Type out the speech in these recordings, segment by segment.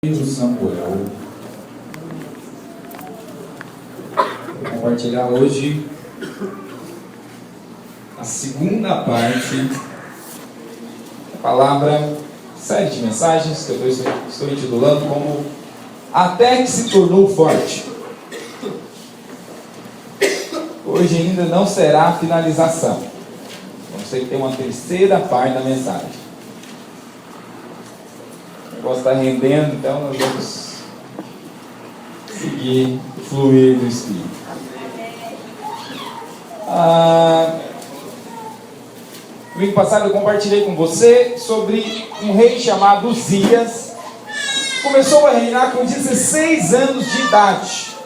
Samuel. Vou compartilhar hoje a segunda parte da palavra, série de mensagens que eu estou intitulando como Até que se tornou forte. Hoje ainda não será a finalização. Vamos ter que ter uma terceira parte da mensagem. O negócio está rendendo, então nós vamos seguir, fluir no Espírito. Domingo passado eu compartilhei com você sobre um rei chamado Uzias. Começou a reinar com 16 anos de idade.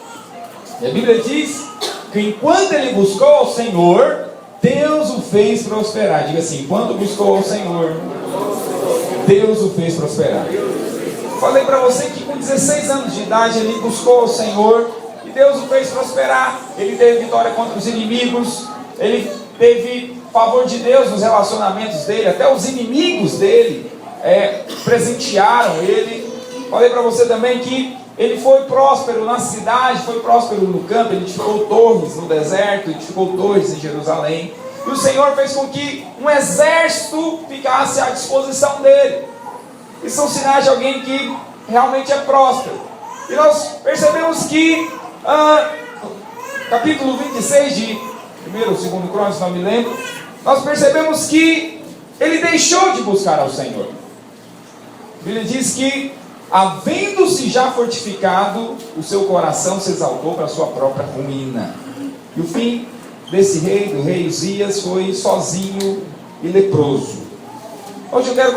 E a Bíblia diz que enquanto ele buscou ao Senhor, Deus o fez prosperar. Diga assim: enquanto buscou ao Senhor, Deus o fez prosperar. Falei para você que com 16 anos de idade ele buscou ao Senhor e Deus o fez prosperar. Ele teve vitória contra os inimigos, ele teve favor de Deus nos relacionamentos dele, até os inimigos dele presentearam ele. Falei para você também que ele foi próspero na cidade, foi próspero no campo, ele edificou torres no deserto, edificou torres em Jerusalém. E o Senhor fez com que um exército ficasse à disposição dele. E são sinais de alguém que realmente é próspero. E nós percebemos que, capítulo 26 de 1º ou 2º Crônicas, não me lembro, nós percebemos que ele deixou de buscar ao Senhor. A Bíblia diz que, havendo-se já fortificado, o seu coração se exaltou para a sua própria ruína. E o fim desse rei, do rei Uzias, foi sozinho e leproso. Hoje eu quero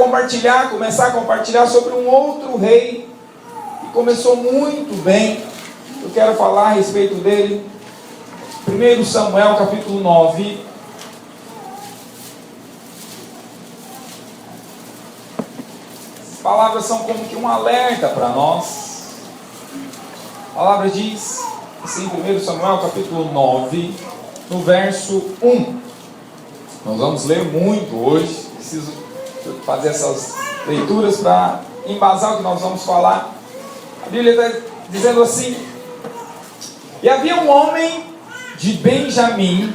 começar a compartilhar sobre um outro rei que começou muito bem. Eu quero falar a respeito dele. 1 Samuel capítulo 9. As palavras são como que um alerta para nós. A palavra diz assim, 1 Samuel capítulo 9, no verso 1. Nós vamos ler muito hoje. Preciso fazer essas leituras para embasar o que nós vamos falar. A Bíblia está dizendo assim: e havia um homem de Benjamim,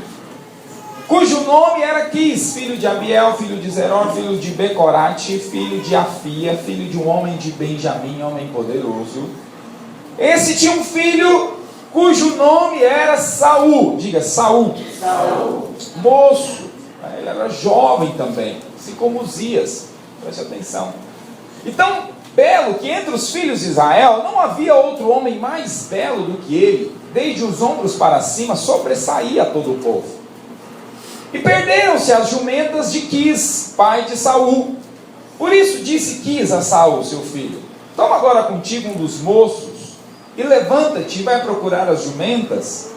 cujo nome era Quis, filho de Abiel, filho de Zeror, filho de Becorate, filho de Afia, filho de um homem de Benjamim, homem poderoso. Esse tinha um filho cujo nome era Saul. Diga, Saul. Moço. Ele era jovem também, assim como Uzias. Preste atenção. Então, belo que entre os filhos de Israel não havia outro homem mais belo do que ele. Desde os ombros para cima sobressaía todo o povo. E perderam-se as jumentas de Quis, pai de Saul. Por isso disse Quis a Saul, seu filho: toma agora contigo um dos moços e levanta-te e vai procurar as jumentas.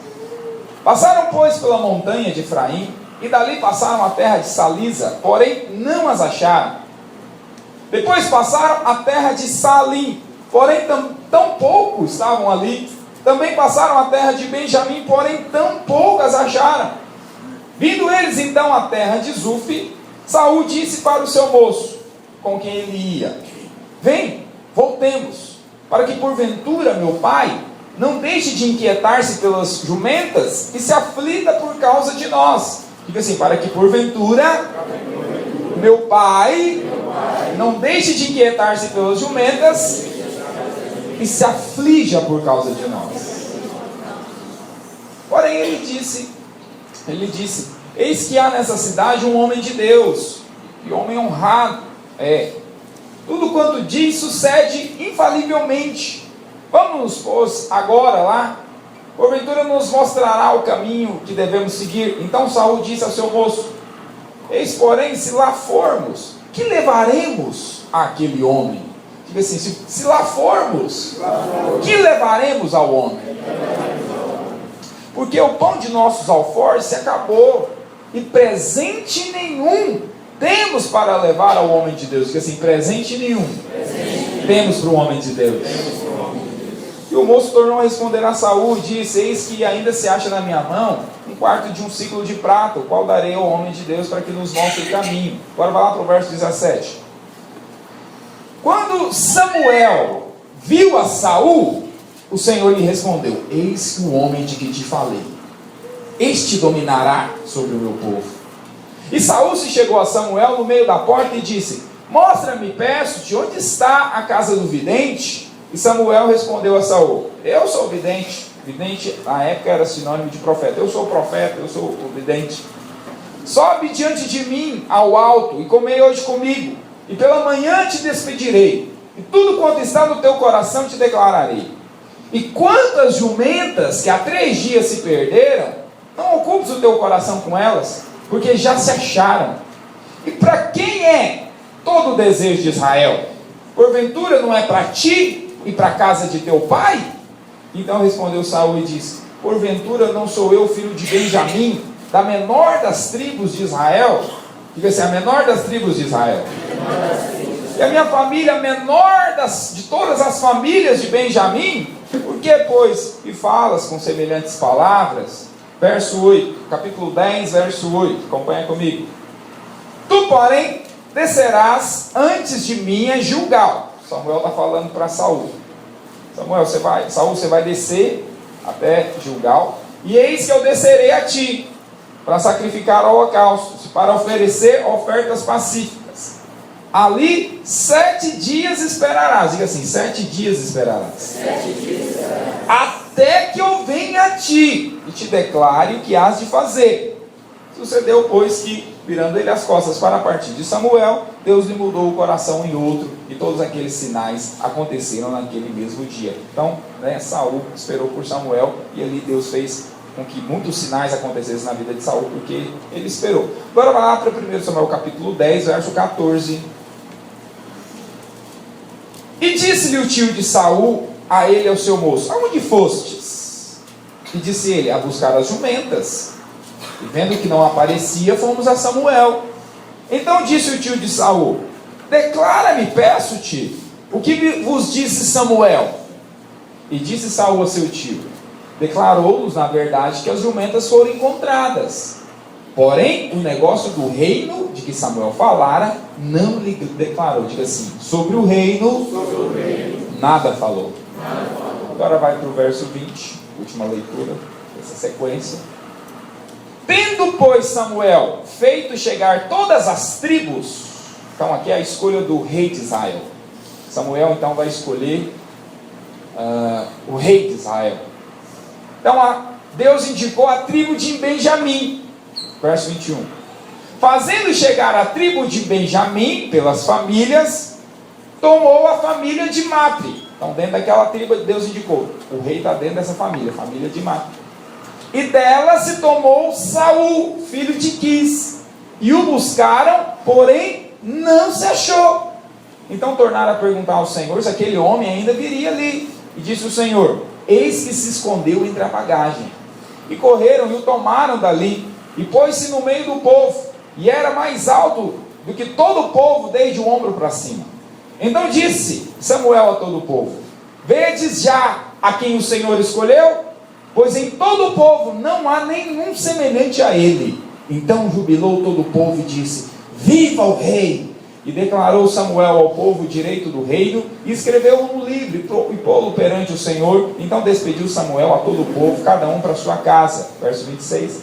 Passaram, pois, pela montanha de Efraim, e dali passaram a terra de Salisa, porém não as acharam. Depois passaram a terra de Salim, porém tão pouco estavam ali. Também passaram a terra de Benjamim, porém tão poucas acharam. Vindo eles então à terra de Zuf, Saul disse para o seu moço, com quem ele ia: vem, voltemos, para que porventura meu pai não deixe de inquietar-se pelas jumentas e se aflita por causa de nós. Diga assim: para que porventura meu pai não deixe de inquietar-se pelas jumentas e se aflija por causa de nós. Porém ele disse: eis que há nessa cidade um homem de Deus, e homem honrado tudo quanto diz sucede infalivelmente. Vamos, pois, agora lá, porventura nos mostrará o caminho que devemos seguir. Então Saul disse ao seu moço: eis, porém, se lá formos, que levaremos àquele homem? Diga assim: se lá formos, que levaremos ao homem? Porque o pão de nossos alforjes se acabou, e presente nenhum temos para levar ao homem de Deus. Diga assim: presente nenhum temos para o homem de Deus. E o moço tornou a responder a Saul e disse: eis que ainda se acha na minha mão um quarto de um ciclo de prata, o qual darei ao homem de Deus para que nos mostre o caminho. Agora vai lá para o verso 17. Quando Samuel viu a Saul, o Senhor lhe respondeu: eis o homem de que te falei, este dominará sobre o meu povo. E Saul se chegou a Samuel no meio da porta e disse: mostra-me, peço-te, onde está a casa do vidente? E Samuel respondeu a Saul: eu sou o vidente. Vidente na época era sinônimo de profeta. Eu sou o profeta, eu sou o vidente. Sobe diante de mim ao alto e comei hoje comigo, e pela manhã te despedirei, e tudo quanto está no teu coração te declararei. E quantas jumentas que há 3 dias se perderam, não ocupes o teu coração com elas, porque já se acharam. E para quem é todo o desejo de Israel? Porventura não é para ti e para a casa de teu pai? Então respondeu Saul e disse: porventura não sou eu filho de Benjamim, da menor das tribos de Israel? Diga assim: a menor das tribos de Israel. E a minha família, a menor de todas as famílias de Benjamim? Por que, pois, me falas com semelhantes palavras? Verso 8, capítulo 10, verso 8, acompanha comigo. Tu, porém, descerás antes de mim a Gilgal. Samuel está falando para Saul. Saul, você vai descer até Gilgal, e eis que eu descerei a ti, para sacrificar holocaustos, para oferecer ofertas pacíficas. Ali 7 dias esperarás. Diga assim: 7 dias esperarás. 7 dias esperarás. Até que eu venha a ti e te declare o que hás de fazer. Sucedeu, pois, que, virando ele as costas para partir de Samuel, Deus lhe mudou o coração em outro, e todos aqueles sinais aconteceram naquele mesmo dia. Então, Saul esperou por Samuel, e ali Deus fez com que muitos sinais acontecessem na vida de Saul, porque ele esperou. Agora vai lá para 1 Samuel capítulo 10, verso 14. E disse-lhe o tio de Saul a ele, ao seu moço: aonde fostes? E disse ele: a buscar as jumentas. E vendo que não aparecia, fomos a Samuel. Então disse o tio de Saul: declara-me, peço-te, o que vos disse Samuel? E disse Saul a seu tio: declarou-nos, na verdade, que as jumentas foram encontradas. Porém, o negócio do reino de que Samuel falara, não lhe declarou. Diga assim: sobre o reino, nada falou. Agora vai para o verso 20, última leitura dessa sequência. Tendo, pois, Samuel feito chegar todas as tribos, então aqui é a escolha do rei de Israel. Samuel então vai escolher o rei de Israel. Então Deus indicou a tribo de Benjamim, verso 21. Fazendo chegar a tribo de Benjamim pelas famílias, tomou a família de Matre. Então dentro daquela tribo Deus indicou, o rei está dentro dessa família, família de Matre. E dela se tomou Saul, filho de Quis, e o buscaram, porém não se achou. Então tornaram a perguntar ao Senhor se aquele homem ainda viria ali. E disse o Senhor: eis que se escondeu entre a bagagem. E correram e o tomaram dali, e pôs-se no meio do povo, e era mais alto do que todo o povo, desde o ombro para cima. Então disse Samuel a todo o povo: vedes já a quem o Senhor escolheu? Pois em todo o povo não há nenhum semelhante a ele. Então jubilou todo o povo e disse: viva o rei! E declarou Samuel ao povo o direito do reino, e escreveu-o no livro, e pô-lo perante o Senhor. Então despediu Samuel a todo o povo, cada um para sua casa. Verso 26.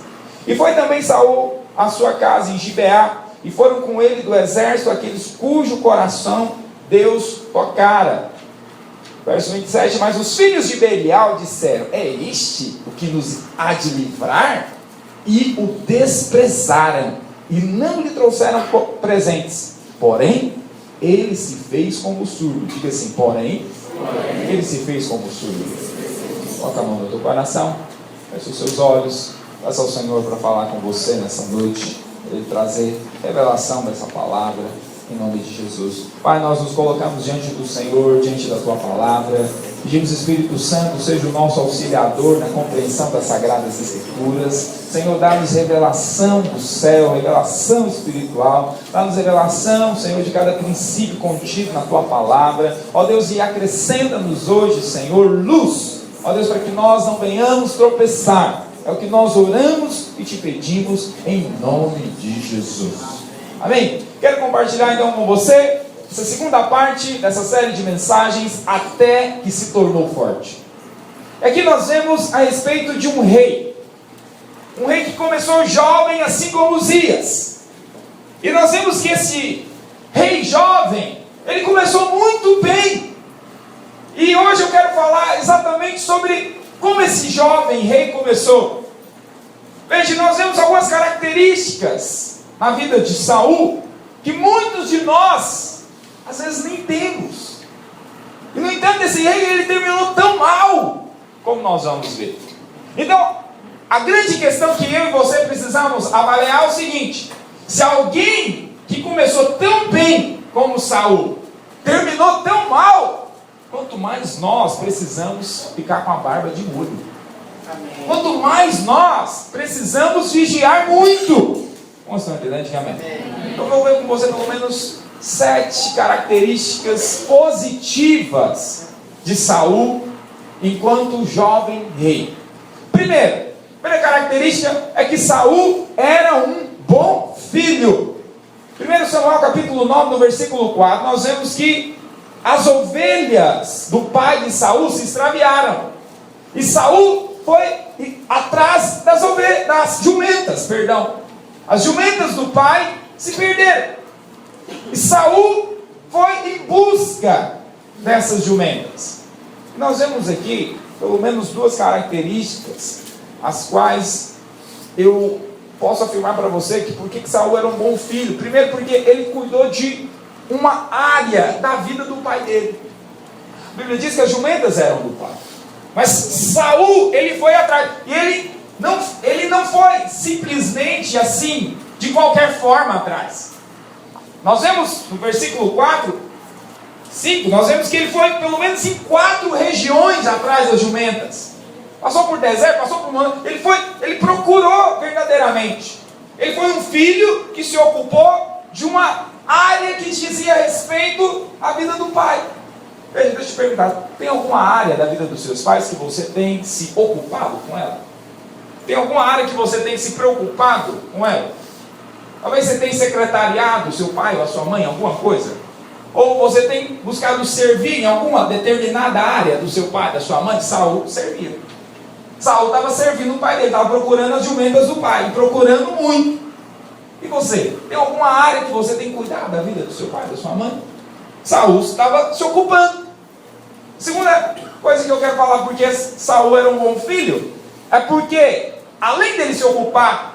E foi também Saul à sua casa em Gibeá, e foram com ele do exército aqueles cujo coração Deus tocara. Verso 27, mas os filhos de Belial disseram: é este o que nos há de livrar? E o desprezaram, e não lhe trouxeram presentes. Porém, ele se fez como surdo. Diga assim: porém, ele se fez como surdo. Coloca a mão no teu coração, fecha os seus olhos, peça ao Senhor para falar com você nessa noite, para Ele trazer revelação dessa palavra. Em nome de Jesus. Pai, nós nos colocamos diante do Senhor, diante da Tua palavra. Pedimos, Espírito Santo, seja o nosso auxiliador na compreensão das Sagradas Escrituras. Senhor, dá-nos revelação do céu, revelação espiritual. Dá-nos revelação, Senhor, de cada princípio contido na Tua palavra. Ó Deus, e acrescenta-nos hoje, Senhor, luz. Ó Deus, para que nós não venhamos tropeçar. É o que nós oramos e te pedimos em nome de Jesus. Amém? Quero compartilhar então com você essa segunda parte dessa série de mensagens, até que se tornou forte. Aqui nós vemos a respeito de um rei que começou jovem, assim como Uzias. E nós vemos que esse rei jovem, ele começou muito bem. E hoje eu quero falar exatamente sobre como esse jovem rei começou. Veja, nós vemos algumas características na vida de Saul, que muitos de nós, às vezes, nem temos. E no entanto, esse rei, ele terminou tão mal, como nós vamos ver. Então, a grande questão que eu e você precisamos avaliar é o seguinte: se alguém que começou tão bem como Saul, terminou tão mal, quanto mais nós precisamos ficar com a barba de molho. Amém. Quanto mais nós precisamos vigiar muito. Como estão entendendo? Diga amém. Então eu vou ver com você pelo menos 7 características positivas de Saul enquanto jovem rei. Primeira característica é que Saul era um bom filho. 1 Samuel capítulo 9, no versículo 4, nós vemos que as ovelhas do pai de Saul se extraviaram. E Saul foi atrás das jumentas, As jumentas do pai se perderam. E Saul foi em busca dessas jumentas. Nós vemos aqui pelo menos 2 características, as quais eu posso afirmar para você que por que Saul era um bom filho. Primeiro, porque ele cuidou de uma área da vida do pai dele. A Bíblia diz que as jumentas eram do pai, mas Saul, ele foi atrás. E ele não foi simplesmente assim, de qualquer forma atrás. Nós vemos no versículo 5, nós vemos que ele foi pelo menos em 4 regiões atrás das jumentas. Passou por deserto, passou por monte. Ele procurou verdadeiramente. Ele foi um filho que se ocupou de uma área que dizia respeito à vida do pai. Veja, deixa eu te perguntar: tem alguma área da vida dos seus pais que você tem se ocupado com ela? Tem alguma área que você tem se preocupado com ela? Talvez você tenha secretariado o seu pai ou a sua mãe, alguma coisa. Ou você tem buscado servir em alguma determinada área do seu pai, da sua mãe. Saul servia. Saul estava servindo o pai dele, estava procurando as jumentas do pai, procurando muito. E você? Tem alguma área que você tem cuidado da vida do seu pai, da sua mãe? Saul estava se ocupando. Segunda coisa que eu quero falar porque Saul era um bom filho, é porque, além dele se ocupar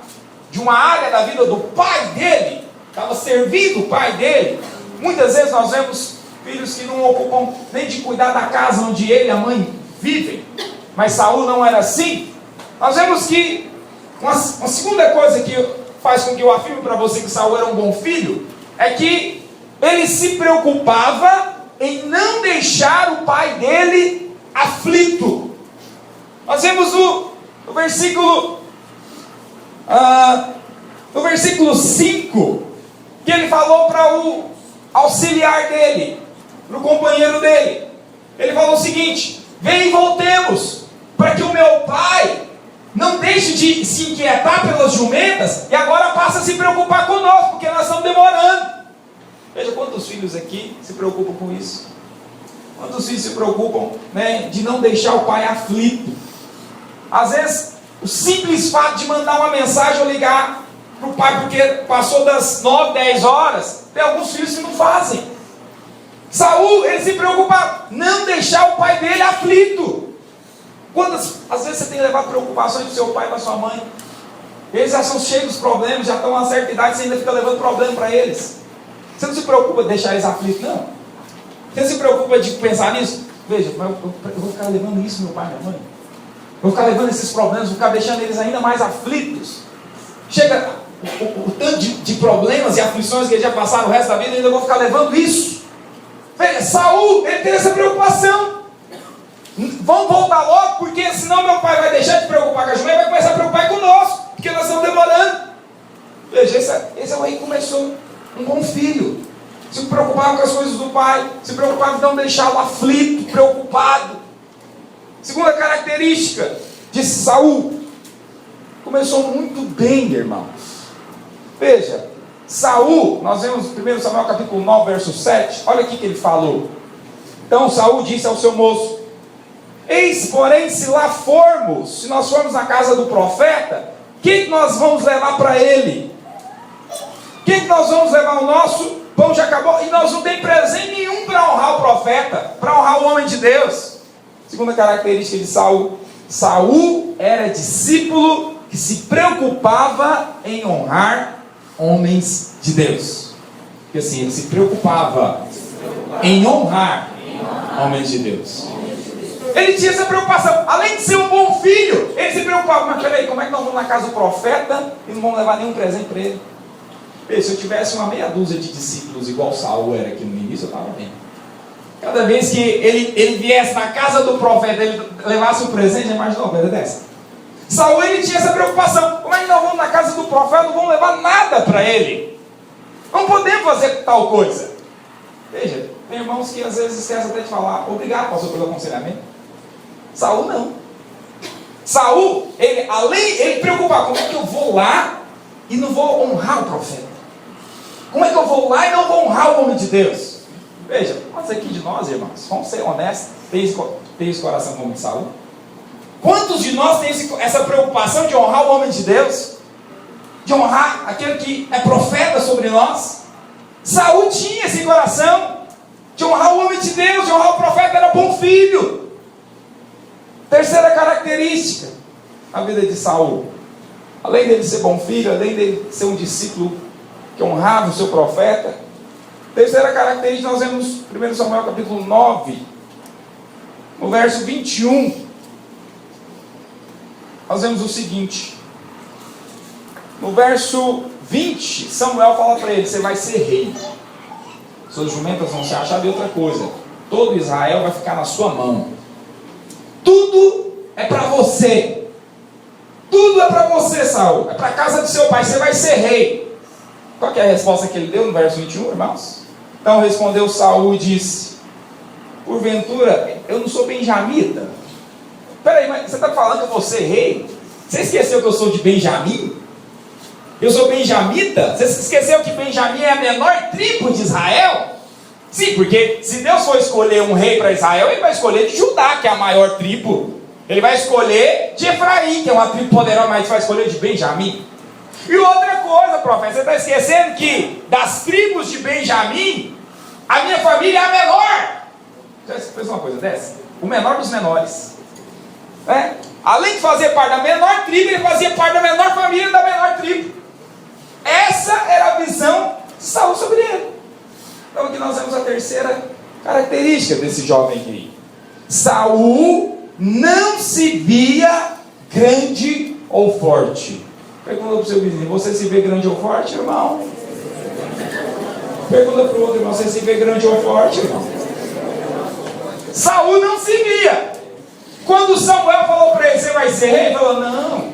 de uma área da vida do pai dele, estava servindo o pai dele. Muitas vezes nós vemos filhos que não ocupam nem de cuidar da casa onde ele e a mãe vivem. Mas Saul não era assim. Nós vemos que uma segunda coisa que faz com que eu afirme para você que Saul era um bom filho, é que ele se preocupava em não deixar o pai dele aflito. Nós vemos no versículo 5, que ele falou para o auxiliar dele, para o companheiro dele. Ele falou o seguinte: vem e voltemos, para que o meu pai não deixe de se inquietar pelas jumentas e agora passa a se preocupar conosco, porque nós estamos demorando. Veja quantos filhos aqui se preocupam com isso. Quantos filhos se preocupam, de não deixar o pai aflito. Às vezes, o simples fato de mandar uma mensagem ou ligar para o pai, porque passou das 9, 10 horas, tem alguns filhos que não fazem. Saul, ele se preocupava não deixar o pai dele aflito. Às vezes você tem levado preocupações do seu pai e da sua mãe? Eles já são cheios de problemas, já estão a uma certa idade, você ainda fica levando problema para eles. Você não se preocupa de deixar eles aflitos, não. Você não se preocupa de pensar nisso? Veja, eu vou ficar levando isso, meu pai e minha mãe. Eu vou ficar levando esses problemas, vou ficar deixando eles ainda mais aflitos. Chega o tanto de problemas e aflições que eles já passaram o resto da vida, eu ainda vou ficar levando isso. Veja, Saul, ele teve essa preocupação. Vamos voltar logo, porque senão meu pai vai deixar de preocupar com a jumenta e vai começar a preocupar conosco, porque nós estamos demorando. Veja, esse é o rei que começou um bom filho. Se preocupava com as coisas do pai, se preocupava em não deixá-lo aflito, preocupado. Segunda característica de Saul: começou muito bem, irmãos. Veja, Saul, nós vemos 1 Samuel capítulo 9, verso 7, olha aqui que ele falou. Então Saul disse ao seu moço: eis, porém, se lá formos, se nós formos na casa do profeta, o que nós vamos levar para ele? O que nós vamos levar? O nosso pão já acabou, e nós não temos presente nenhum para honrar o profeta, para honrar o homem de Deus. Segunda característica de Saul: Saul era discípulo que se preocupava em honrar homens de Deus. Porque assim, ele se preocupava em honrar homens de Deus. Ele tinha essa preocupação, além de ser um bom filho, ele se preocupava. Mas peraí, como é que nós vamos na casa do profeta e não vamos levar nenhum presente para ele? Se eu tivesse uma meia dúzia de discípulos igual Saul era aqui no início, eu estava bem. Cada vez que ele viesse na casa do profeta, ele levasse um presente, imagina uma coisa dessa. Saul, ele tinha essa preocupação. Como é que nós vamos na casa do profeta, não vamos levar nada para ele? Não podemos fazer tal coisa. Veja, tem irmãos que às vezes esquecem até de falar: obrigado, pastor, pelo aconselhamento. Saul não. Saul, ele preocupava: como é que eu vou lá e não vou honrar o profeta? Como é que eu vou lá e não vou honrar o homem de Deus? Veja, quantos aqui de nós, irmãos, vamos ser honestos, tem esse coração como de Saul? Quantos de nós tem essa preocupação de honrar o homem de Deus? De honrar aquele que é profeta sobre nós? Saul tinha esse coração de honrar o homem de Deus, de honrar o profeta, era bom filho. Terceira característica na vida de Saul: além dele ser bom filho, além dele ser um discípulo que honrava o seu profeta, terceira característica nós vemos 1 Samuel capítulo 9, no verso 21, nós vemos o seguinte. No verso 20, Samuel fala para ele: você vai ser rei, suas jumentas vão ser achadas, e outra coisa, todo Israel vai ficar na sua mão. Tudo é para você. Tudo é para você, Saul. É para a casa do seu pai, você vai ser rei. Qual que é a resposta que ele deu no verso 21, irmãos? Então respondeu Saul e disse: porventura, eu não sou benjamita? Peraí, mas você está falando que eu vou ser rei? Você esqueceu que eu sou de Benjamim? Eu sou benjamita? Você esqueceu que Benjamim é a menor tribo de Israel? Sim, porque se Deus for escolher um rei para Israel, ele vai escolher de Judá, que é a maior tribo. Ele vai escolher de Efraim, que é uma tribo poderosa, mas vai escolher de Benjamim. E outra coisa, profeta, você está esquecendo que das tribos de Benjamim, a minha família é a menor. Já fez uma coisa dessa? O menor dos menores. Além de fazer parte da menor tribo, ele fazia parte da menor família da menor tribo. Essa era a visão de Saul sobre ele. Então aqui nós vemos a terceira característica desse jovem aqui. Saul não se via grande ou forte. Pergunta para o seu vizinho: você se vê grande ou forte, irmão? Pergunta para o outro irmão: você se vê grande ou forte, irmão? Saul não se via. Quando Samuel falou para ele: você vai ser rei? Ele falou: não,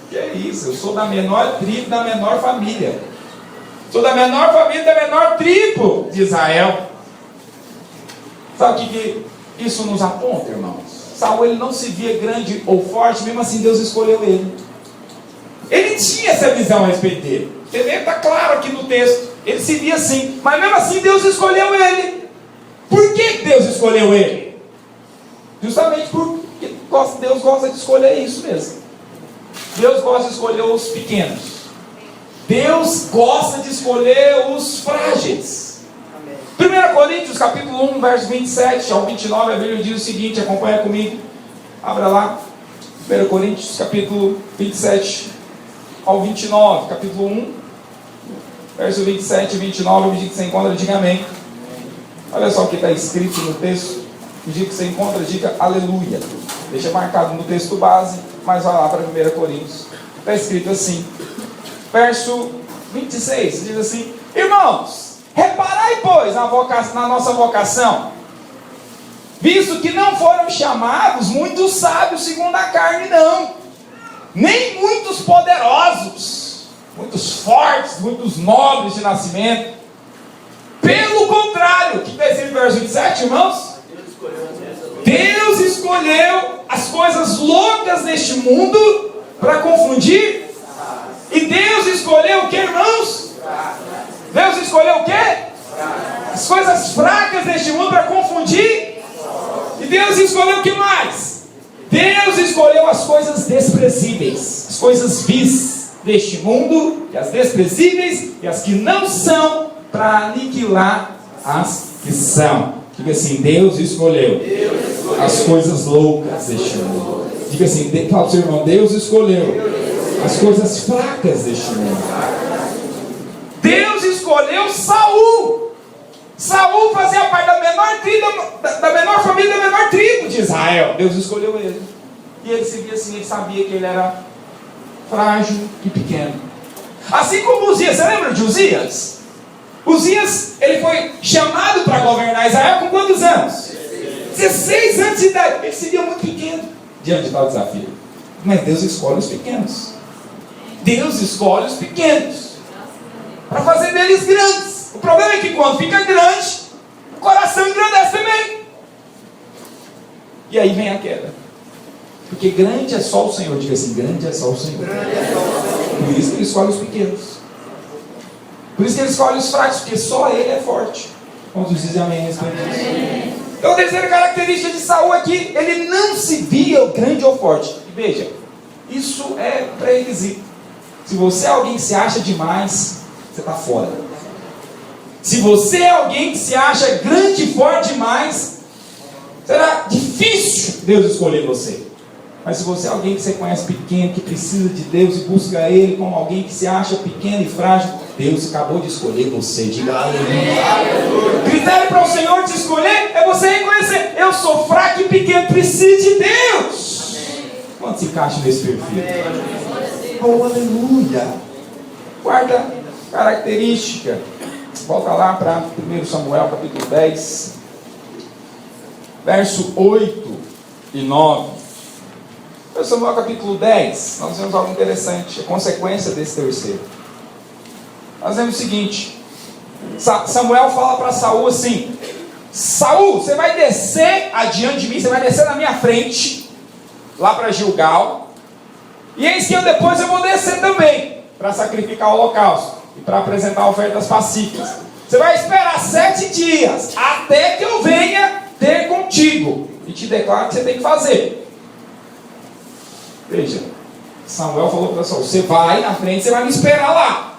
que é isso, eu sou da menor tribo, da menor família. Sou da menor família, da menor tribo de Israel. Sabe o que isso nos aponta, irmãos? Saul, ele não se via grande ou forte, mesmo assim Deus escolheu ele. Ele tinha essa visão a respeito dele. Você vê, está claro aqui no texto. Ele se via assim, mas mesmo assim Deus escolheu ele. Por que Deus escolheu ele? Justamente porque Deus gosta de escolher isso mesmo. Deus gosta de escolher os pequenos. Deus gosta de escolher os frágeis. 1 Coríntios capítulo 1, verso 27 ao 29, a Bíblia diz o seguinte, acompanha comigo. Abra lá. 1 Coríntios capítulo 27 ao 29, capítulo 1, verso 27 e 29, o dia que você encontra, diga amém. Olha só o que está escrito no texto. O dia que você encontra, diga aleluia. Deixa marcado no texto base, mas vai lá para 1 Coríntios. Está escrito assim, verso 26, diz assim: irmãos, reparai, pois, na nossa vocação, visto que não foram chamados muitos sábios segundo a carne, não, nem muitos poderosos, muitos fortes, muitos nobres de nascimento. Pelo contrário, o que está escrito no verso 27, irmãos? Deus escolheu as coisas loucas deste mundo para confundir. E Deus escolheu o que, irmãos? Deus escolheu o quê? As coisas fracas deste mundo para confundir. E Deus escolheu o que mais? Deus escolheu as coisas desprezíveis, as coisas vis deste mundo, e as desprezíveis e as que não são, para aniquilar as que são. Diga assim: Deus escolheu as coisas loucas deste mundo. Diga assim, fala para o seu irmão: Deus escolheu as coisas fracas deste mundo. Deus escolheu Saul. Saul fazia parte da menor família, da menor tribo de Israel. Deus escolheu ele. E ele seguia assim, ele sabia que ele era frágil e pequeno. Assim como Uzias. Você lembra de Uzias? Uzias, ele foi chamado para governar Israel com quantos anos? 16 anos de idade. Ele seria muito pequeno diante de tal desafio. Mas Deus escolhe os pequenos. Deus escolhe os pequenos para fazer deles grandes. O problema é que quando fica grande, o coração engrandece também. E aí vem a queda. Porque grande é só o Senhor. Diga assim: grande é só o Senhor. Por isso que Ele escolhe os pequenos. Por isso que Ele escolhe os fracos, porque só Ele é forte. Quantos dizem amém? Então a terceira característica de Saul aqui: ele não se via grande ou forte. E veja, isso é pré-requisito. Se você é alguém que se acha demais, você está fora. Se você é alguém que se acha grande e forte demais, será difícil Deus escolher você. Mas se você é alguém que você conhece pequeno, que precisa de Deus e busca Ele como alguém que se acha pequeno e frágil, Deus acabou de escolher você. Diga aleluia. O critério para o Senhor te escolher é você reconhecer: eu sou fraco e pequeno, preciso de Deus. Quanto se encaixa nesse perfil? Oh, aleluia. Quarta característica. Volta lá para 1 Samuel capítulo 10, verso 8 e 9. 1 Samuel capítulo 10, nós vemos algo interessante, a consequência desse terceiro. Nós vemos o seguinte: Samuel fala para Saul assim: Saul, você vai descer adiante de mim, você vai descer na minha frente, lá para Gilgal, e eis que depois eu vou descer também, para sacrificar o holocausto e para apresentar ofertas pacíficas. Você vai esperar 7 dias, até que eu venha ter contigo, e te declaro que você tem que fazer. Veja, Samuel falou para Saul: você vai na frente, você vai me esperar lá.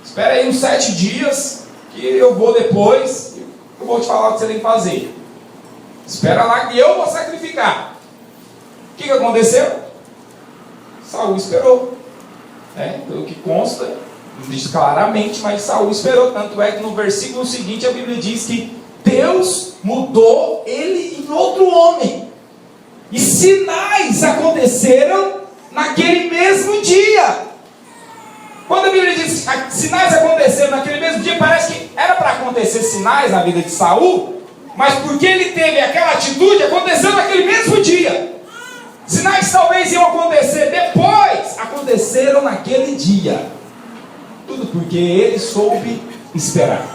Espera aí uns 7 dias, que eu vou depois, eu vou te falar o que você tem que fazer. Espera lá que eu vou sacrificar. O que aconteceu? Saul esperou. Pelo que consta, não diz claramente, mas Saul esperou. Tanto é que no versículo seguinte a Bíblia diz que Deus mudou ele em outro homem. E sinais aconteceram naquele mesmo dia. Quando a Bíblia diz que sinais aconteceram naquele mesmo dia, parece que era para acontecer sinais na vida de Saul, mas porque ele teve aquela atitude, aconteceu naquele mesmo dia. Sinais talvez iam acontecer depois, aconteceram naquele dia. Tudo porque ele soube esperar.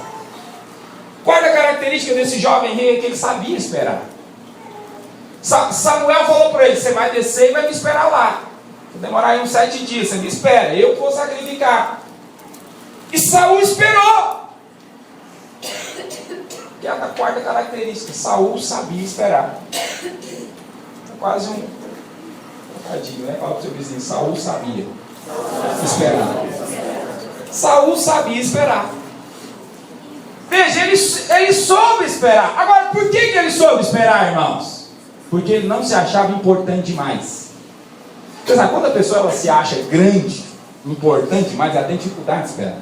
Quarta característica desse jovem rei é que ele sabia esperar. Samuel falou para ele: você vai descer e vai me esperar lá. Vai demorar aí uns 7 dias, você me espera, eu vou sacrificar. E Saul esperou. Que é a quarta característica: Saul sabia esperar. É quase um trocadilho, né? Fala para o seu vizinho: Saul sabia esperar. Saul sabia esperar. Veja, ele soube esperar. Agora, por que ele soube esperar, irmãos? Porque ele não se achava importante demais. Você sabe, quando a pessoa ela se acha grande, importante demais, ela tem dificuldade de esperar.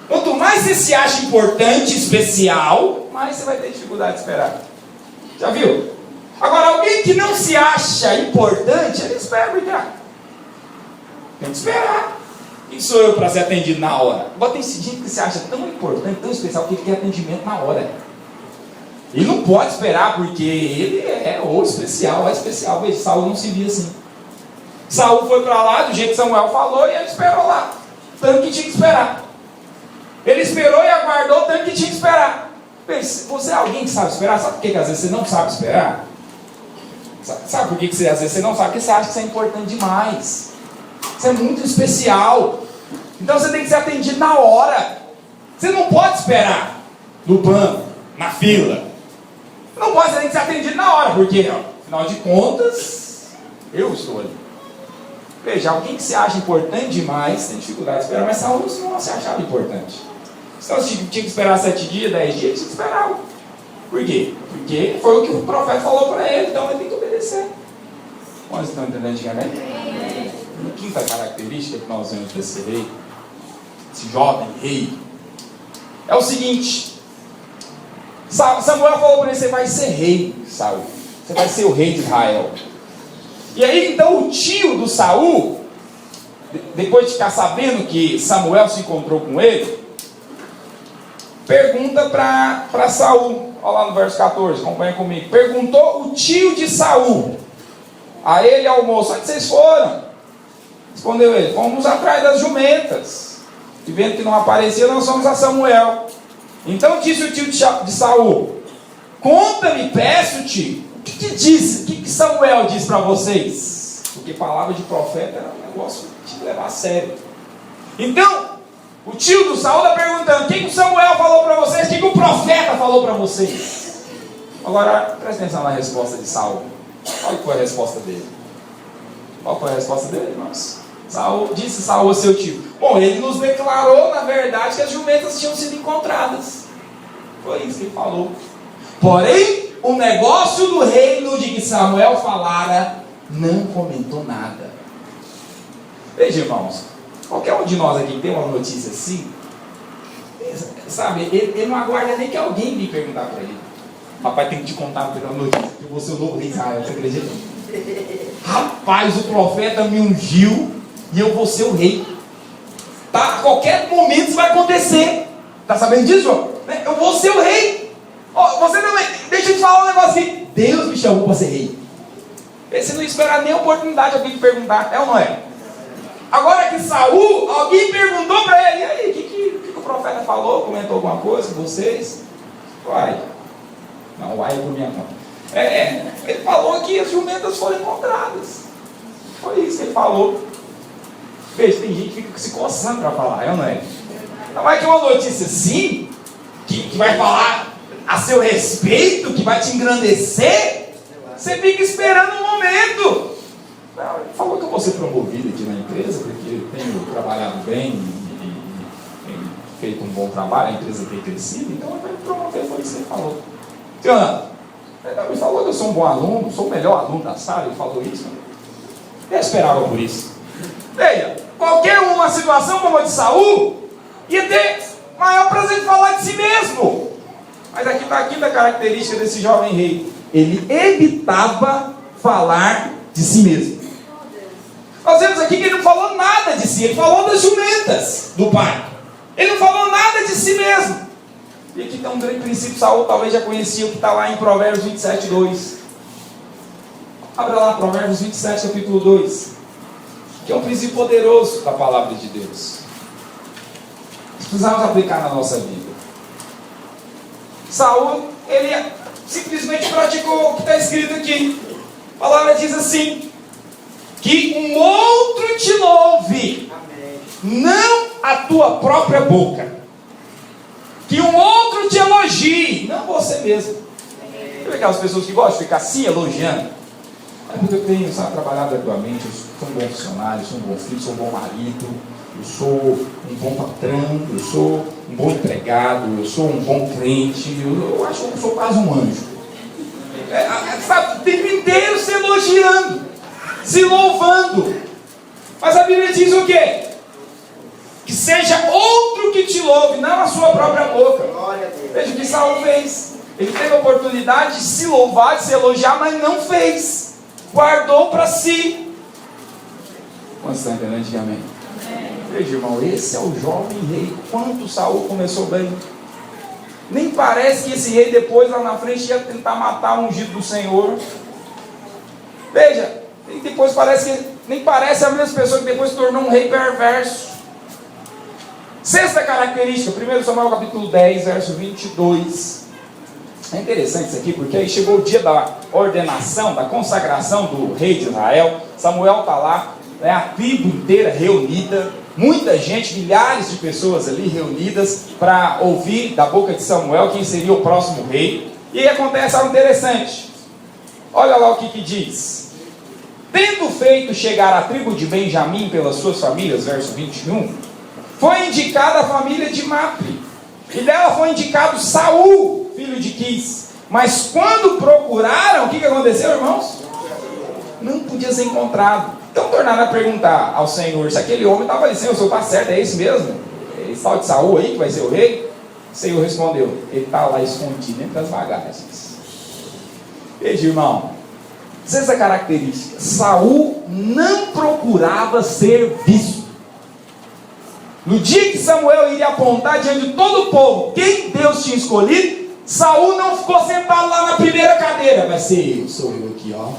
Quanto mais você se acha importante, especial, mais você vai ter dificuldade de esperar. Já viu? Agora, alguém que não se acha importante, ele espera brincar. Tem que esperar. Quem sou eu para ser atendido na hora? Agora tem gente que se acha tão importante, tão especial, que ele quer atendimento na hora. Ele não pode esperar, porque ele é ou especial ou especial. Veja, Saul não se via assim. Saul foi para lá, do jeito que Samuel falou, e ele esperou lá. Tanto que tinha que esperar. Ele esperou e aguardou, tanto que tinha que esperar. Veja, você é alguém que sabe esperar? Sabe por que às vezes você não sabe esperar? Sabe por que às vezes você não sabe? Porque você acha que você é importante demais. Você é muito especial. Então você tem que ser atendido na hora. Você não pode esperar no banco, na fila. Não pode ser atendido na hora, porque, afinal de contas, eu estou ali. Veja, alguém que se acha importante demais tem dificuldade de esperar, mas Saul não se achava importante. Então, se tinha que esperar 7 dias, 10 dias, tinha que esperar. Por quê? Porque foi o que o profeta falou para ele, então ele tem que obedecer. Vocês estão entendendo antigamente? A quinta característica que nós vemos desse rei, esse jovem rei, é o seguinte: Samuel falou para ele: você vai ser rei, Saul. Você vai ser o rei de Israel. E aí então o tio do Saul, depois de ficar sabendo que Samuel se encontrou com ele, pergunta para Saul. Olha lá no verso 14, acompanha comigo. Perguntou o tio de Saul a ele e ao moço: onde vocês foram? Respondeu ele: fomos atrás das jumentas. E vendo que não aparecia, nós fomos a Samuel. Então disse o tio de Saul: conta-me, peço-te, o que disse? O que Samuel disse para vocês? Porque palavra de profeta era um negócio de levar a sério. Então, o tio do Saul está perguntando: o que o Samuel falou para vocês? O que o profeta falou para vocês? Agora, presta atenção na resposta de Saul. Qual foi a resposta dele? Qual foi a resposta dele, irmãos? Disse Saul ao seu tio: bom, ele nos declarou, na verdade, que as jumentas tinham sido encontradas. Foi isso que ele falou. Porém, o negócio do reino de que Samuel falara, não comentou nada. Veja, irmãos, qualquer um de nós aqui tem uma notícia assim, sabe, ele não aguarda nem que alguém me perguntar para ele: papai, tem que te contar uma notícia, que eu vou ser o novo rei de Israel. Você acredita? Rapaz, o profeta me ungiu e eu vou ser o rei. Tá? A qualquer momento isso vai acontecer. Tá sabendo disso, João? Eu vou ser o rei. Você não... Deixa eu te falar um negócio assim: Deus me chamou para ser rei. Você não espera nem a oportunidade de alguém te perguntar, é ou não é? Agora que Saul, alguém perguntou para ele: e aí, o que o profeta falou? Comentou alguma coisa com vocês? Uai. Não, uai é por minha conta. Ele falou que as jumentas foram encontradas. Foi isso que ele falou. Veja, tem gente que fica se coçando para falar, é ou não é? Não é que uma notícia assim, que vai falar a seu respeito, que vai te engrandecer, você fica esperando um momento. Não, ele falou que eu vou ser promovido aqui na empresa, porque eu tenho trabalhado bem e tenho feito um bom trabalho, a empresa tem crescido, então ele vai me promover. Foi isso que ele falou. Ele falou que eu sou um bom aluno, sou o melhor aluno da sala, ele falou isso. Eu esperava por isso. Veja, qualquer uma situação como a de Saul ia ter maior prazer de falar de si mesmo. Mas aqui está a quinta característica desse jovem rei: ele evitava falar de si mesmo. Nós vemos aqui que ele não falou nada de si, ele falou das jumentas do pai. Ele não falou nada de si mesmo. E aqui está um grande princípio. Saul talvez já conhecia, o que está lá em Provérbios 27, 2. Abra lá, Provérbios 27, capítulo 2. Que é um princípio poderoso da palavra de Deus. Precisamos aplicar na nossa vida. Saul, ele simplesmente praticou o que está escrito aqui. A palavra diz assim: que um outro te louve, não a tua própria boca. Que um outro te elogie, não você mesmo. Tem aquelas pessoas que gostam de ficar se elogiando. Porque eu tenho, trabalhado arduamente, eu sou um bom funcionário, eu sou um bom filho, sou um bom marido, eu sou um bom patrão, eu sou um bom empregado, eu sou um bom crente, eu acho que eu sou quase um anjo. O tempo inteiro se elogiando, se louvando. Mas a Bíblia diz o quê? Que seja outro que te louve, não a sua própria boca. Veja o que Saul fez. Ele teve a oportunidade de se louvar, de se elogiar, mas não fez. Guardou para si. Quantos estão entendendo antigamente? Veja, irmão, esse é o jovem rei. Quanto Saul começou bem. Nem parece que esse rei depois lá na frente ia tentar matar o ungido do Senhor. Veja, e depois nem parece a mesma pessoa que depois se tornou um rei perverso. Sexta característica, 1 Samuel capítulo 10, verso 22. É interessante isso aqui, porque aí chegou o dia da ordenação, da consagração do rei de Israel. Samuel está lá, a tribo inteira reunida, muita gente, milhares de pessoas ali reunidas para ouvir da boca de Samuel quem seria o próximo rei. E aí acontece algo interessante. Olha lá o que diz. Tendo feito chegar a tribo de Benjamim pelas suas famílias, verso 21, foi indicada a família de Mapre, e dela foi indicado Saul, filho de Quis. Mas quando procuraram, o que aconteceu, irmãos? Não podia ser encontrado. Então tornaram a perguntar ao Senhor se aquele homem estava ali. Senhor, o senhor está certo, é esse mesmo? É esse tal de Saul aí que vai ser o rei? O Senhor respondeu, ele está lá escondido entre as bagagens. Veja, irmão, essa característica, Saul não procurava ser visto. No dia que Samuel iria apontar diante de todo o povo quem Deus tinha escolhido, Saul não ficou sentado lá na primeira cadeira. Vai ser eu, sou eu aqui, ó.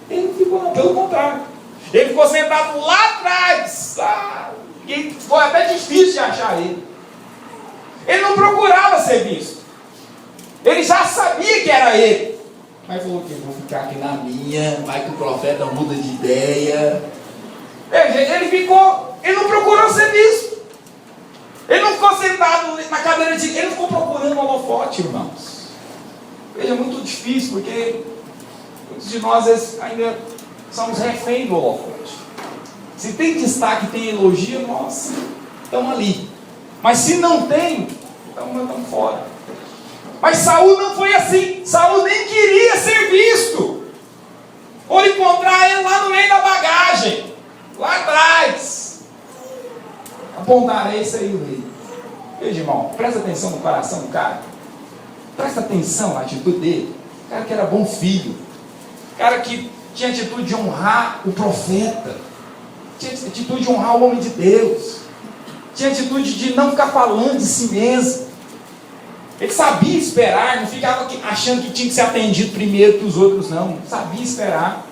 Ele ficou, não, pelo contrário. Ele ficou sentado lá atrás. E foi até difícil de achar ele. Ele não procurava ser visto. Ele já sabia que era ele. Mas falou que eu vou ficar aqui na minha, vai que o profeta muda de ideia. Ele não procurou ser visto. Ele não ficou sentado na cadeira ele não ficou procurando um holofote, irmãos. Veja, é muito difícil, porque muitos de nós às vezes ainda somos reféns do holofote. Se tem destaque, tem elogio, nós estamos ali. Mas se não tem, então nós estamos fora. Mas Saul não foi assim. Saul nem queria ser visto. Ou encontrar ele lá no meio da bagagem, lá atrás. Apontar, é esse aí o rei. Veja, irmão, presta atenção no coração do cara. Presta atenção na atitude dele. O cara que era bom filho. O cara que tinha atitude de honrar o profeta. Tinha atitude de honrar o homem de Deus. Tinha atitude de não ficar falando de si mesmo. Ele sabia esperar, não ficava achando que tinha que ser atendido primeiro que os outros, não. Sabia esperar.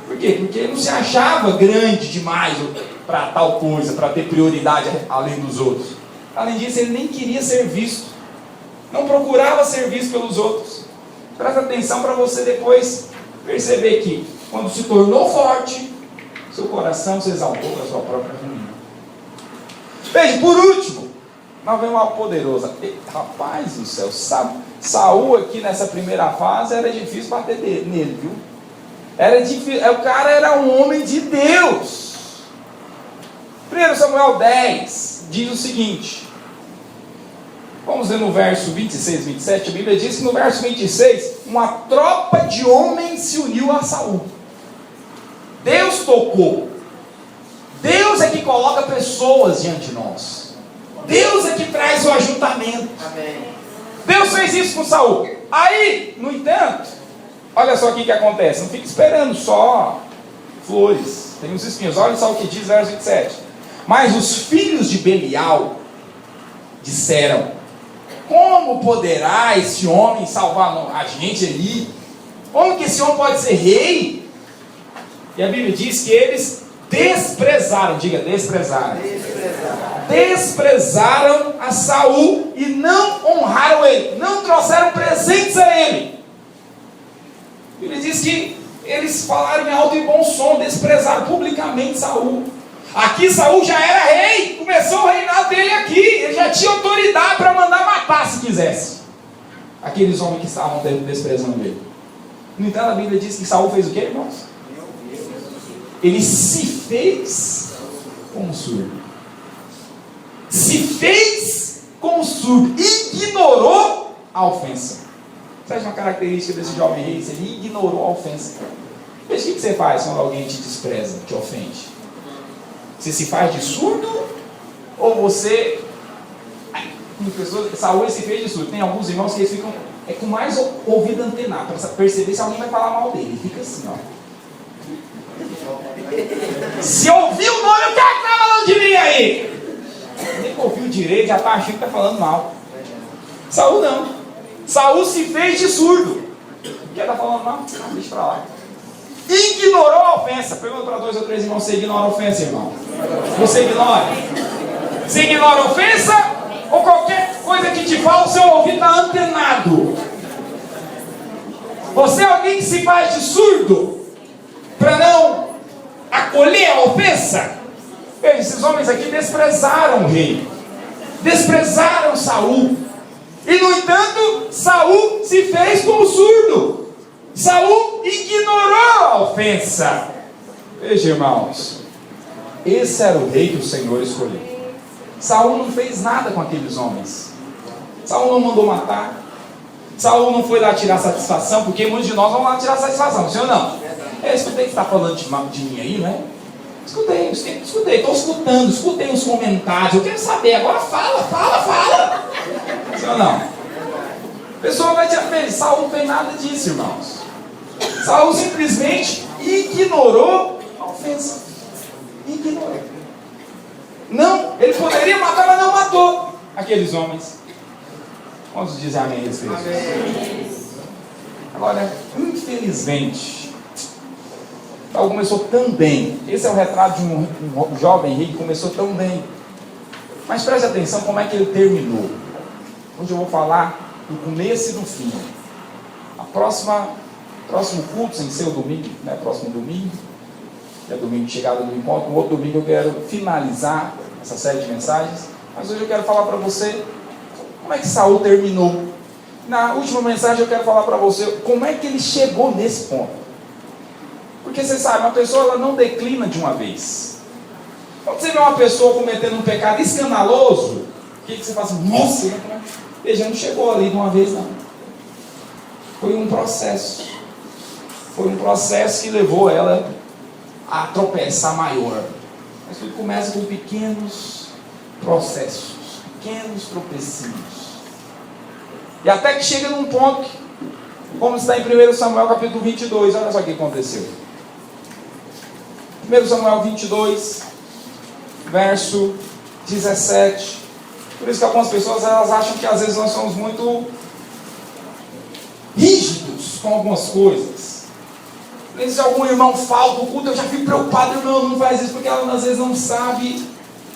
Por quê? Porque ele não se achava grande demais para tal coisa, para ter prioridade além dos outros. Além disso, ele nem queria ser visto. Não procurava ser visto pelos outros. Presta atenção para você depois perceber que, quando se tornou forte, seu coração se exaltou para a sua própria ruína. Veja, por último, nós vemos algo poderoso. Rapaz do céu, Saul aqui nessa primeira fase era difícil bater nele, viu? Era difícil, o cara era um homem de Deus. 1 Samuel 10 diz o seguinte, vamos ver no verso 26 e 27, a Bíblia diz que no verso 26, uma tropa de homens se uniu a Saul. Deus tocou. Deus é que coloca pessoas diante de nós. Deus é que traz o ajuntamento. Amém. Deus fez isso com Saul. Aí, no entanto, olha só o que acontece. Não fica esperando só flores. Tem os espinhos. Olha só o que diz verso 27. Mas os filhos de Belial disseram, como poderá esse homem salvar a gente ali? Como que esse homem pode ser rei? E a Bíblia diz que eles desprezaram, diga desprezaram. Desprezaram a Saul e não honraram ele, não trouxeram presentes a ele. A Bíblia diz que eles falaram em alto e bom som, desprezaram publicamente Saul. Aqui Saul já era rei, começou o reinado dele aqui, ele já tinha autoridade para mandar matar se quisesse aqueles homens que estavam desprezando ele. No entanto, a Bíblia diz que Saul fez o que, irmãos? Ele se fez como surdo. Se fez como surdo, ignorou a ofensa. Você acha uma característica desse jovem rei? Ele ignorou a ofensa. Veja o que você faz quando alguém te despreza, te ofende. Você se faz de surdo? Ou você... Saul se fez de surdo. Tem alguns irmãos que eles ficam com mais ouvido antenado, para perceber se alguém vai falar mal dele. Ele fica assim, ó. Se ouvir o nome, o que está falando de mim aí? Nem ouviu direito, já está achando que está falando mal. Saul não. Saul se fez de surdo. Quer estar falando mal? Não, deixa para lá. Ignorou a ofensa. Pergunta para 2 ou 3 irmãos, você ignora a ofensa, irmão? Você ignora? Você ignora a ofensa? Ou qualquer coisa que te fala, o seu ouvido está antenado? Você é alguém que se faz de surdo para não acolher a ofensa? Veja, esses homens aqui desprezaram o rei, desprezaram Saul, e no entanto, Saul se fez como surdo. Saul ignorou a ofensa. Veja, irmãos, esse era o rei que o Senhor escolheu. Saul não fez nada com aqueles homens. Saul não mandou matar. Saul não foi lá tirar satisfação, porque muitos de nós vão lá tirar satisfação, o senhor não? Eu escutei que você está falando de mim aí, não é? Escutei, estou escutando, escutei os comentários, eu quero saber, agora fala. O senhor não? A pessoa vai dizer, Saul não fez nada disso, irmãos. Saul simplesmente ignorou a ofensa. Ignorou. Não, ele poderia matar, mas não matou aqueles homens. Quantos dizem amém a respeito disso? Agora, infelizmente, Saul começou tão bem. Esse é o retrato de um jovem rei que começou tão bem. Mas preste atenção como é que ele terminou. Hoje eu vou falar do começo e do fim. Próximo culto, sem ser o domingo, né? Próximo domingo, é domingo de chegada do encontro. No outro domingo eu quero finalizar essa série de mensagens. Mas hoje eu quero falar para você como é que Saul terminou. Na última mensagem eu quero falar para você como é que ele chegou nesse ponto. Porque você sabe, uma pessoa ela não declina de uma vez. Quando você vê uma pessoa cometendo um pecado escandaloso, o que você faz? Nossa, veja, não chegou ali de uma vez não. Foi um processo. Foi um processo que levou ela a tropeçar maior. Mas tudo começa com pequenos processos, pequenos tropecinhos. E até que chega num ponto, como está em 1 Samuel capítulo 22, olha só o que aconteceu. 1 Samuel 22, verso 17. Por isso que algumas pessoas elas acham que às vezes nós somos muito rígidos com algumas coisas. Se algum irmão falta o culto, eu já fico preocupado, irmão, não faz isso, porque ela às vezes não sabe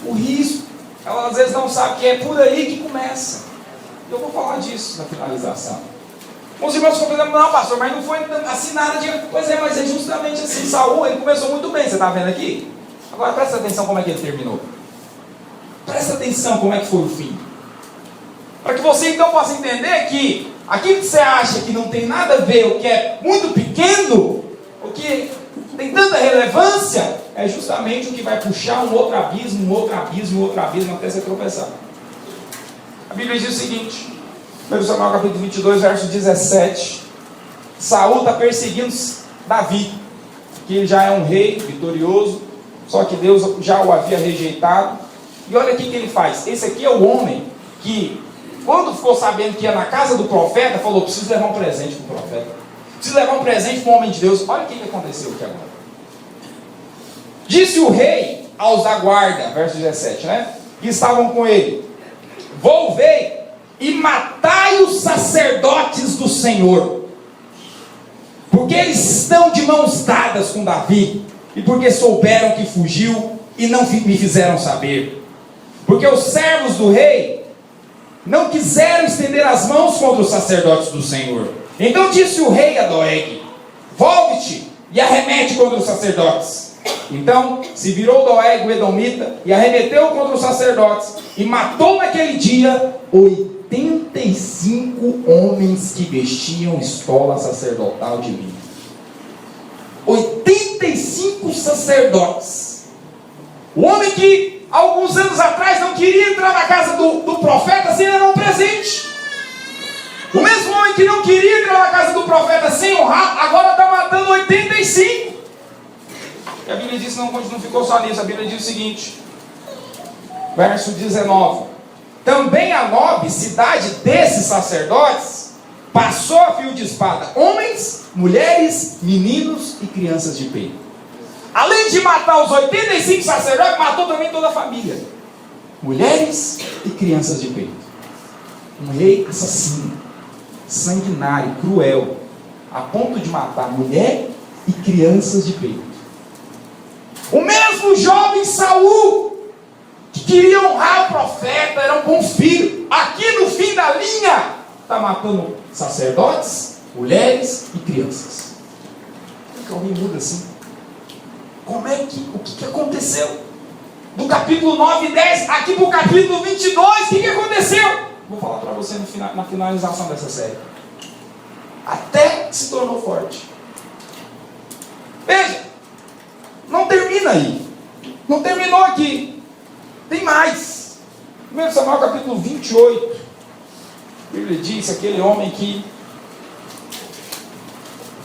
o risco. Ela às vezes não sabe que é por aí que começa. Eu vou falar disso na finalização. Os irmãos ficam pensando, não, pastor, mas não foi assim nada de... Pois é, mas é justamente assim. Saul, ele começou muito bem, você está vendo aqui? Agora presta atenção como é que ele terminou. Presta atenção como é que foi o fim. Para que você então possa entender que aquilo que você acha que não tem nada a ver, o que é muito pequeno, o que tem tanta relevância, é justamente o que vai puxar um outro abismo, até você tropeçar. A Bíblia diz o seguinte, 1 Samuel capítulo 22, verso 17. Saul está perseguindo Davi, que ele já é um rei vitorioso, só que Deus já o havia rejeitado. E olha o que ele faz. Esse aqui é o homem que, quando ficou sabendo que ia na casa do profeta, falou, preciso levar um presente para o profeta. Preciso levar um presente para o homem de Deus. Olha o que aconteceu aqui agora. Disse o rei aos da guarda, verso 17, né? Que estavam com ele: volvei e matai os sacerdotes do Senhor, porque eles estão de mãos dadas com Davi, e porque souberam que fugiu e não me fizeram saber. Porque os servos do rei não quiseram estender as mãos contra os sacerdotes do Senhor. Então disse o rei a Doeg: volte-te e arremete contra os sacerdotes. Então se virou Doeg o edomita e arremeteu contra os sacerdotes, e matou naquele dia 85 homens que vestiam estola sacerdotal de linho. 85 sacerdotes. O homem que alguns anos atrás não queria entrar na casa do profeta sem levar um presente. O mesmo homem que não queria entrar na casa do profeta sem honrar, agora está matando 85. E a Bíblia diz, não ficou só nisso. A Bíblia diz o seguinte, verso 19: também a Nob, cidade desses sacerdotes, passou a fio de espada homens, mulheres, meninos e crianças de peito. Além de matar os 85 sacerdotes, matou também toda a família, mulheres e crianças de peito. Um rei assassino, sanguinário, cruel, a ponto de matar mulher e crianças de peito. O mesmo jovem Saul, que queria honrar o profeta, era um bom filho, aqui no fim da linha está matando sacerdotes, mulheres e crianças. Por que alguém muda assim? O que aconteceu? do capítulo 9 e 10, aqui para o capítulo 22, o que aconteceu? Vou falar para você na finalização dessa série. Até se tornou forte. Veja, não termina aí. Não terminou aqui. Tem mais. 1 Samuel capítulo 28. A Bíblia diz aquele homem que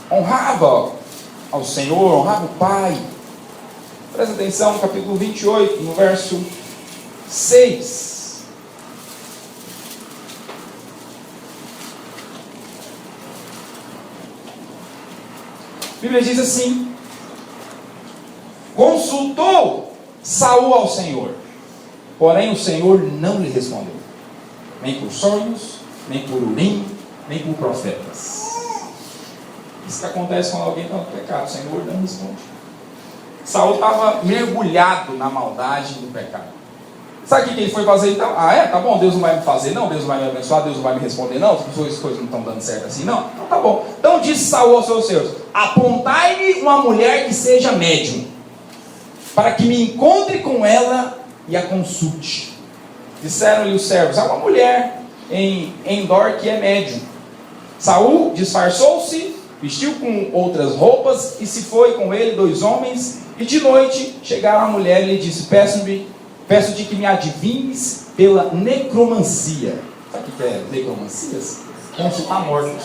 honrava ao Senhor, honrava o Pai. Presta atenção no capítulo 28, no verso 6. A Bíblia diz assim: consultou Saul ao Senhor, porém o Senhor não lhe respondeu, nem por sonhos, nem por urim, nem por profetas. Isso que acontece quando alguém está no pecado, o Senhor não responde. Saul estava mergulhado na maldade do pecado. Sabe o que ele foi fazer então? Tá bom, Deus não vai me fazer não, Deus não vai me abençoar, Deus não vai me responder não, as coisas não estão dando certo assim não. Então tá bom. Então disse Saul aos seus servos: apontai-me uma mulher que seja médium, para que me encontre com ela e a consulte. Disseram-lhe os servos: há uma mulher em Endor que é médium. Saul disfarçou-se, vestiu com outras roupas e se foi com ele 2 homens. E de noite chegaram a mulher e lhe disse: peço-te que me adivinhes pela necromancia. Sabe o que é necromancias? Consultar mortos.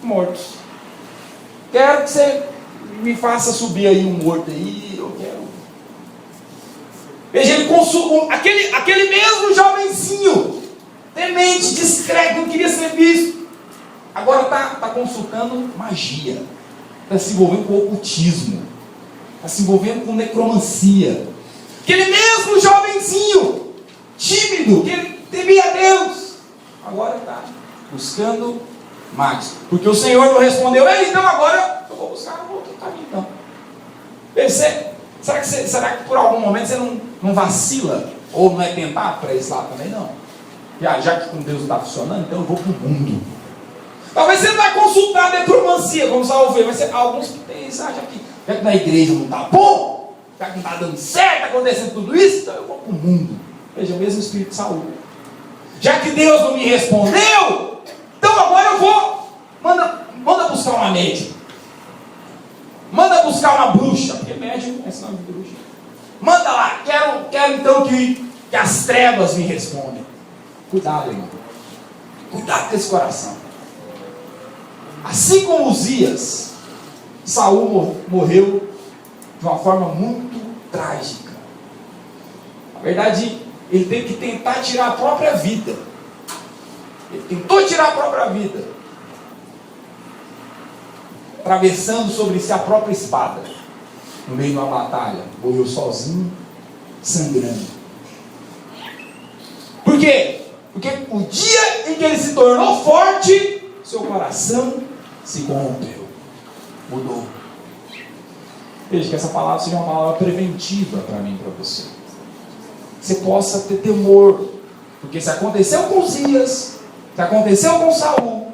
Mortos. Quero que você me faça subir aí um morto aí. Eu quero. Veja, ele consultou aquele mesmo jovenzinho, temente, discreto, não queria ser visto. Agora está consultando magia. Está se envolvendo com ocultismo. Está se envolvendo com necromancia. Aquele mesmo jovenzinho, tímido, que ele temia a Deus, agora está buscando mais. Porque o Senhor não respondeu ele, então agora eu vou buscar outro caminho. Então. Será que por algum momento você não vacila? Ou não é tentado para esse lado também? Não. Já que com Deus não está funcionando, então eu vou para o mundo. Talvez você não vai consultar a necromancia, como Saul fez, mas alguns que tem isso, já que na igreja não está bom, já que não está dando certo, está acontecendo tudo isso, então eu vou para o mundo. Veja, o mesmo espírito de Saul. Já que Deus não me respondeu, então agora eu vou. Manda buscar uma médium. Manda buscar uma bruxa, porque médium é sinal de bruxa. Manda lá, quero então que as trevas me respondam. Cuidado, irmão. Cuidado com esse coração. Assim como Uzias, Saul morreu de uma forma muito trágica. Na verdade, ele teve que tentar tirar a própria vida. Ele tentou tirar a própria vida, atravessando sobre si a própria espada, no meio de uma batalha. Morreu sozinho, sangrando. Por quê? Porque o dia em que ele se tornou forte, seu coração se corrompeu, mudou. Veja, que essa palavra seja uma palavra preventiva para mim e para você. Você possa ter temor, porque se aconteceu com Uzias, se aconteceu com Saul,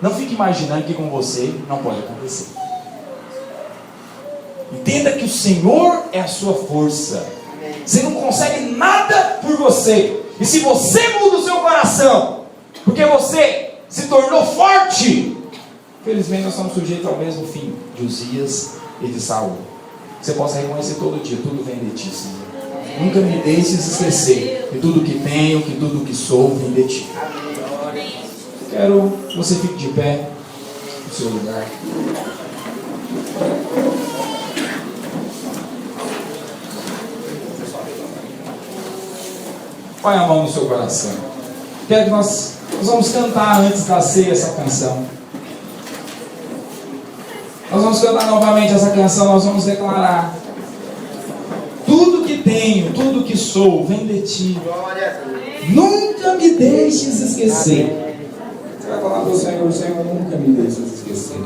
não fique imaginando que com você não pode acontecer. Entenda que o Senhor é a sua força. Você não consegue nada por você. E se você muda o seu coração, porque você se tornou forte, felizmente nós estamos sujeitos ao mesmo fim de Uzias e de Saul. Você possa reconhecer todo dia: tudo vem de ti, Senhor. Nunca me deixes esquecer que tudo que tenho, que tudo que sou, vem de ti. Quero que você fique de pé no seu lugar. Põe a mão no seu coração. Quero que nós vamos cantar antes da ceia essa canção. Nós vamos cantar novamente essa canção. Nós vamos declarar: tudo que tenho, tudo que sou, vem de ti. Nunca me deixes esquecer. Você vai falar para o Senhor: Senhor, nunca me deixes esquecer.